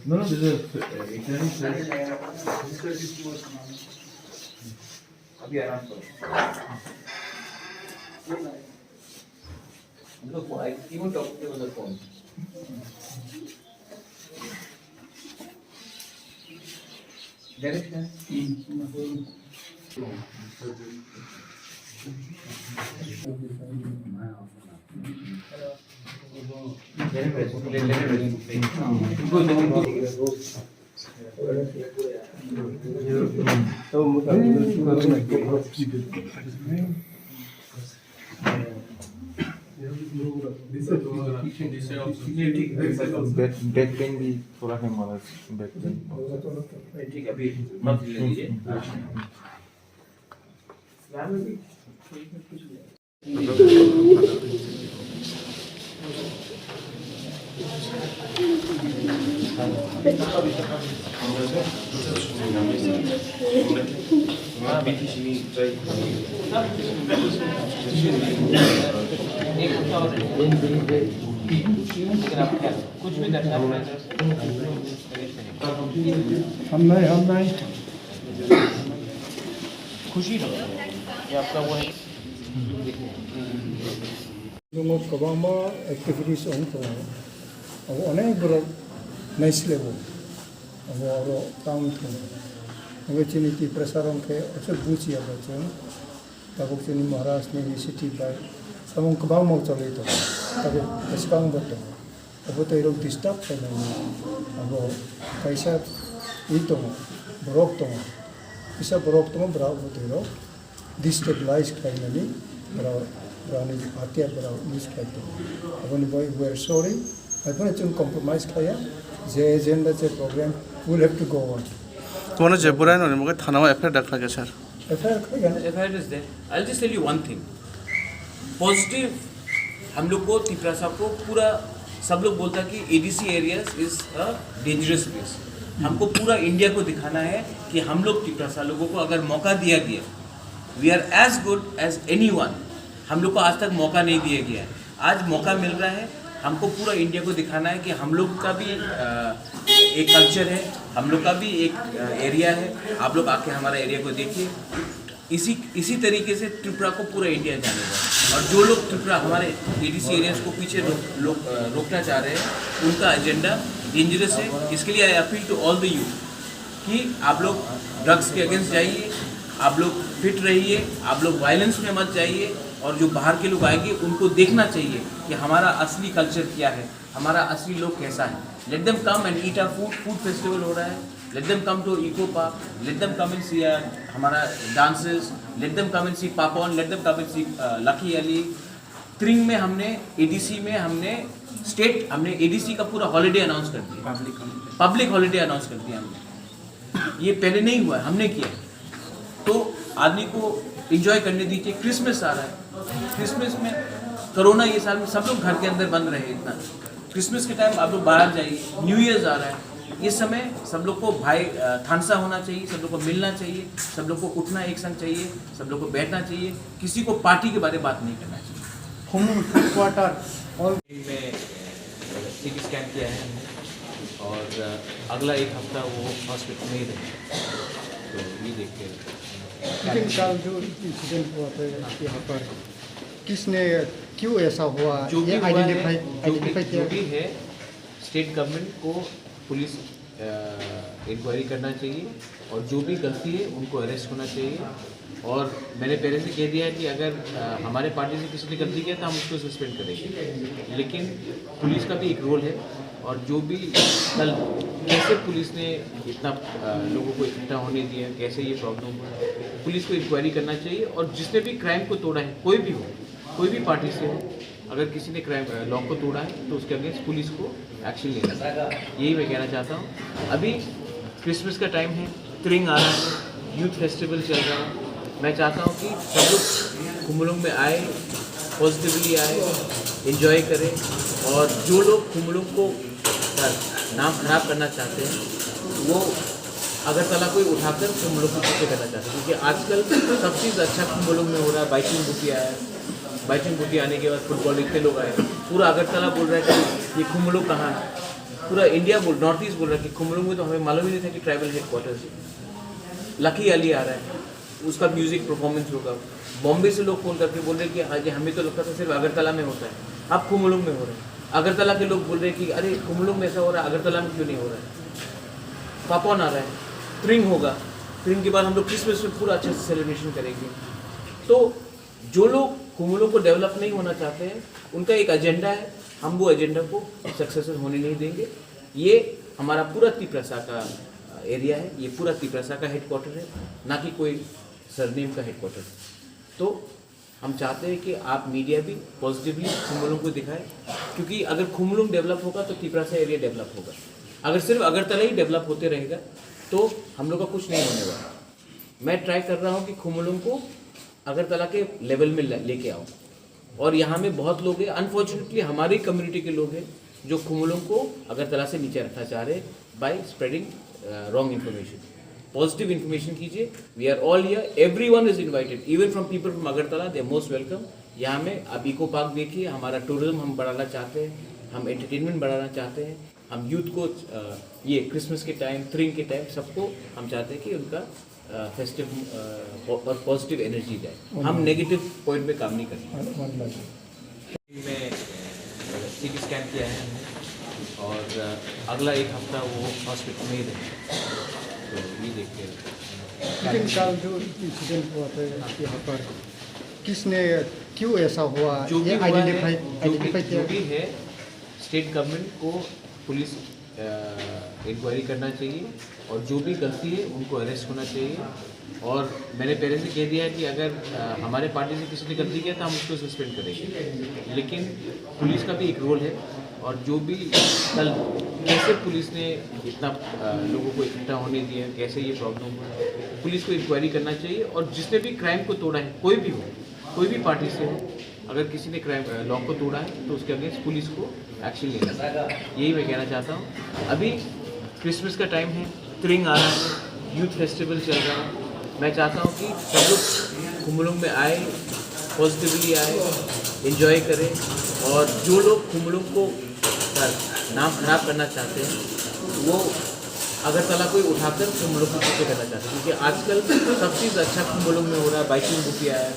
No, this is ignorance. अभी आराम करो। Look, I even talk to you on the phone. Direction. Back pain भी थोड़ा है हमारा बैक पेन। ठीक है, अभी मत ले लीजिए। कुछ भी करना है हम नहीं खुशी हो ये आपका वो है जोङो गोबां एक्टिभिटीज दं अनेक बरफ नायस्लेबो आरो टाउन बेबायदिनो प्रसारन के असे बुजियाबा जों दाबोक्तिनि महाराष्ट्रनि सिटी बाय सामों गोबां मावजालाय दं दाबो बेसेबां दं दाबो तैरक डिस्टार्ब खालामनानै आरो खायसा दं बरफ दं फिसा बरफ दं ब्राव तैरक डिस्टेबलाइज खालामनानै ब्रावनि हाथियारफोराव इउज खालामदों अपनी भाई वी आर सॉरी अपने जों कम्प्रोमाइज खाया जे एजेंडा जे program will have to go on तुम्हारे जयपुर आए ना मुझे थाना में एफआईआर रखा गया sir FIR is there I will just tell you one thing positive हम लोग को तिपरासा को पूरा सब लोग बोलता है कि ADC areas is a dangerous place हमको पूरा इंडिया को दिखाना है कि हम लोग तिपरासा लोगों को अगर मौका दिया गया we are as good as anyone हम लोग को आज तक मौका नहीं दिया गया है आज मौका मिल रहा है हमको पूरा इंडिया को दिखाना है कि हम लोग का भी एक कल्चर है हम लोग का भी एक एरिया है आप लोग आके हमारा एरिया को देखिए इसी तरीके से त्रिपुरा को पूरा इंडिया जानेगा और जो लोग त्रिपुरा हमारे एडीसी एरियाज को पीछे रोकना चाह रहे हैं उनका एजेंडा डेंजरस है इसके लिए I appeal to all the youth कि आप लोग ड्रग्स के अगेंस्ट जाइए आप लोग फिट रहिए आप लोग वायलेंस में मत जाइए और जो बाहर के लोग आएंगे उनको देखना चाहिए कि हमारा असली कल्चर क्या है हमारा असली लोग कैसा है let them come and eat our food festival हो रहा है let them come to eco park let them come and see हमारा dances let them come and see Papon let them come and see Lucky Ali त्रिंग में हमने एडीसी में हमने ADC का पूरा हॉलीडे अनाउंस कर दिया पब्लिक हॉलीडे अनाउंस कर दिया हमने ये पहले नहीं हुआ हमने किया तो आदमी को इंजॉय करने दीजिए क्रिसमस आ रहा है क्रिसमस में कोरोना ये साल में सब लोग घर के अंदर बंद रहे इतना क्रिसमस के टाइम आप लोग बाहर जाइए न्यू ईयर्स आ रहा है इस समय सब लोग को भाई थानसा होना चाहिए सब लोग को मिलना चाहिए सब लोग को उठना एक संग चाहिए सब लोग को बैठना चाहिए किसी को पार्टी के बारे में बात नहीं करना चाहिए क्वार्टर और में सीटी स्कैन किया है और अगला एक हफ्ता वो हॉस्पिटल में ही रहेंगे तो ये देखते हैं लेकिन कल जो इंसिडेंट हुआ था यहाँ पर किसने क्यों ऐसा हुआ जो भी ये हुआ आइडेंटिफाई जो किया भी है स्टेट गवर्नमेंट को पुलिस इंक्वायरी करना चाहिए और जो भी गलती है उनको अरेस्ट होना चाहिए और मैंने पहले से कह दिया है कि अगर हमारे पार्टी से किसी ने गलती किया तो हम उसको सस्पेंड करेंगे लेकिन पुलिस का भी एक रोल है और जो भी कल कैसे पुलिस ने इतना लोगों को इकट्ठा होने दिया कैसे ये प्रॉब्लम हुआ पुलिस को इंक्वायरी करना चाहिए और जिसने भी क्राइम को तोड़ा है कोई भी हो कोई भी पार्टी से हो अगर किसी ने क्राइम लॉ को तोड़ा है तो उसके अगेंस्ट पुलिस को एक्शन लेना चाहिए। यही मैं कहना चाहता हूँ। अभी क्रिसमस का टाइम है, त्रिंग आ रहा है, यूथ फेस्टिवल चल रहा है। मैं चाहता हूँ कि सब लोग खुम्बुलुंग में आए, पॉजिटिवली आए, एंजॉय करें, और जो लोग खुम्बुलुंग को नाम खराब करना चाहते हैं वो अगरतला को ही उठाकर खुम्बुलुंग को पीछे करना चाहते हैं, क्योंकि आजकल सब चीज़ अच्छा खुम्बुलुंग में हो रहा है। बाइचिंग बुटी आया है, बाइचिंग बुटी आने के बाद फुटबॉल इतने लोग आए, पूरा अगरतला बोल रहा है कि ये खुम्बुलुंग कहाँ है, पूरा इंडिया नॉर्थ ईस्ट बोल रहा है कि खुम्बुलुंग में तो हमें मालूम ही नहीं था कि ट्राइबल हेडक्वार्टर्स है। लकी अली आ रहा है, उसका म्यूजिक परफॉर्मेंस होगा। बॉम्बे से लोग फ़ोन करके बोल रहे हैं कि हाँ जी, हमें तो लगता था सिर्फ अगरतला में होता है, अब खुम्बुलुंग में हो रहा है। अगरतला के लोग बोल रहे हैं कि अरे खुम्बुलुंग में ऐसा हो रहा है, अगरतला में क्यों नहीं हो रहा है। पापॉन आ रहा है, त्रिंग होगा, त्रिंग के बाद हम लोग क्रिसमस में पूरा अच्छे से सेलिब्रेशन करेंगे। तो जो लोग खुम्बुलुंग को डेवलप नहीं होना चाहते हैं, उनका एक एजेंडा है, हम वो एजेंडा को सक्सेसफुल होने नहीं देंगे। ये हमारा पूरा तिप्रसा का एरिया है, ये पूरा तिप्रसा का हेडक्वार्टर है, ना कि कोई सरनेम का हेडक्वार्टर है। तो हम चाहते हैं कि आप मीडिया भी पॉजिटिवली खुम्बुलुंग को दिखाए, क्योंकि अगर खुम्बुलुंग डेवलप होगा तो तिप्रसा एरिया डेवलप होगा। अगर सिर्फ अगरतला ही डेवलप होते रहेगा तो हम लोग का कुछ नहीं होने वाला। मैं ट्राई कर रहा हूँ कि खुम्बुलुंग को अगरतला के लेवल में लेके आऊँ, और यहाँ में बहुत लोग हैं, अनफॉर्चुनेटली हमारी कम्युनिटी के लोग हैं जो खुम्बुलुंग को अगरतला से नीचे रखना चाह रहे हैं by spreading wrong information. Positive information कीजिए, we are all here, everyone is invited, even from people from Agartala, they are most welcome. यहाँ में आप इको पार्क देखिए, हमारा टूरिज्म हम बढ़ाना चाहते हैं, हम एंटरटेनमेंट बढ़ाना चाहते हैं, हम यूथ को ये क्रिसमस के टाइम, त्रिंग के टाइम सबको हम चाहते हैं कि उनका फेस्टिव और पॉजिटिव एनर्जी जाए। हम नेगेटिव पॉइंट में काम नहीं करते। में सीटी स्कैन किया है हमने, और अगला एक हफ्ता वो हॉस्पिटल में ही रहेगा, तो ये देखते हैं। लेकिन कल जो इंसिडेंट हुआ था यहाँ पर, किसने क्यों ऐसा हुआ, जो भी ये हुआ है, आइडेंटिफाई जो किया? भी है, स्टेट गवर्नमेंट को पुलिस इंक्वायरी करना चाहिए, और जो भी गलती है उनको अरेस्ट होना चाहिए। और मैंने पहले से कह दिया है कि अगर हमारे पार्टी से किसी ने गलती किया तो हम उसको सस्पेंड करेंगे, लेकिन पुलिस का भी एक रोल है। और जो भी कल कैसे पुलिस ने इतना लोगों को इकट्ठा होने दिया, कैसे ये प्रॉब्लम हुआ, पुलिस को इंक्वायरी करना चाहिए। और जिसने भी क्राइम को तोड़ा है, कोई भी हो, कोई भी पार्टी से हो, अगर किसी ने क्राइम लॉ को तोड़ा है तो उसके अगेंस्ट पुलिस को एक्शन लेना चाहिए। यही मैं कहना चाहता हूँ। अभी क्रिसमस का टाइम है, त्रिंग आ रहा है, यूथ फेस्टिवल चल रहा है। मैं चाहता हूँ कि सब लोग खुम्बुलुंग में आए, पॉजिटिवली आए, एंजॉय करें, और जो लोग खुम्बुलुंग को नाम खराब करना चाहते हैं वो अगरतला को ही उठाकर खुम्बुलुंग को पीछे करना चाहते हैं, क्योंकि आजकल सब चीज़ अच्छा खुम्बुलुंग में हो रहा है। बाइचिंग बुटी आया है,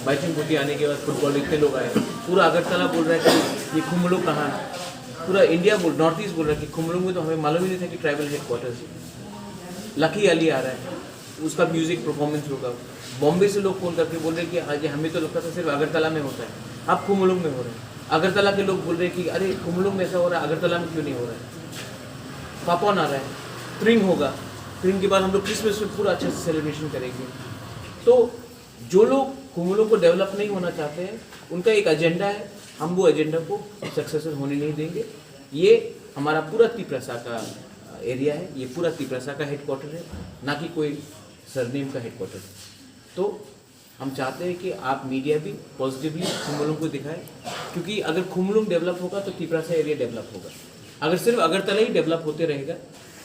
बाइचिंग बुटी आने के बाद फुटबॉल इतने लोग आए, पूरा अगरतला बोल रहा है कि ये खुम्बुलुंग कहाँ है, पूरा इंडिया नॉर्थ ईस्ट बोल रहा है कि खुम्बुलुंग में तो हमें मालूम ही नहीं था कि ट्राइबल हेडक्वार्टर्स है। लकी अली आ रहा है, उसका म्यूजिक परफॉर्मेंस होगा। बॉम्बे से लोग फ़ोन करके बोल रहे हैं कि हाँ जी, हमें तो लगता था सिर्फ अगरतला में होता है, अब खुम्बुलुंग में हो रहा है। अगरतला के लोग बोल रहे हैं कि अरे खुम्बुलुंग में ऐसा हो रहा है, अगरतला में क्यों नहीं हो रहा है। पापॉन आ रहा है, त्रिंग होगा, त्रिंग के बाद हम लोग क्रिसमस में पूरा अच्छे से सेलिब्रेशन करेंगे। तो जो लोग खुम्बुलुंग को डेवलप नहीं होना चाहते हैं, उनका एक एजेंडा है, हम वो एजेंडा को सक्सेसफुल होने नहीं देंगे। ये हमारा पूरा तिप्रसा का एरिया है, ये पूरा तिप्रसा का हेडक्वार्टर है, ना कि कोई सरनेम का हेडक्वार्टर है। तो हम चाहते हैं कि आप मीडिया भी पॉजिटिवली खुम्बुलुंग को दिखाए, क्योंकि अगर खुम्बुलुंग डेवलप होगा तो तिप्रसा एरिया डेवलप होगा। अगर सिर्फ अगरतला ही डेवलप होते रहेगा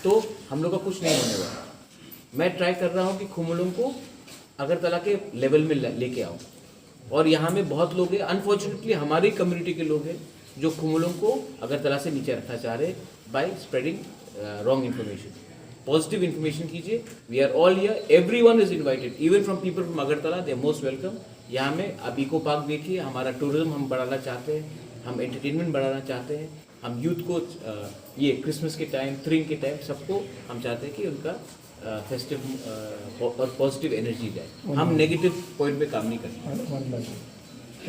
तो हम लोग का कुछ नहीं होने वाला। मैं ट्राई कर रहा हूँ कि खुम्बुलुंग को अगरतला के लेवल में लेके आऊँ, और यहाँ में बहुत लोग हैं, अनफॉर्चुनेटली हमारी कम्युनिटी के लोग हैं जो खुम्बुलुंग को अगरतला से नीचे रखना चाह रहे हैं by spreading wrong information. Positive information कीजिए, we are all here, everyone is invited, even from people from Agartala, they are most welcome. यहाँ में आप इको पार्क देखिए, हमारा टूरिज्म हम बढ़ाना चाहते हैं, हम एंटरटेनमेंट बढ़ाना चाहते हैं, हम यूथ को ये क्रिसमस के टाइम, त्रिंग के टाइम सबको हम चाहते हैं कि उनका फेस्टिव और पॉजिटिव एनर्जी जाए। हम नेगेटिव पॉइंट में काम नहीं करते।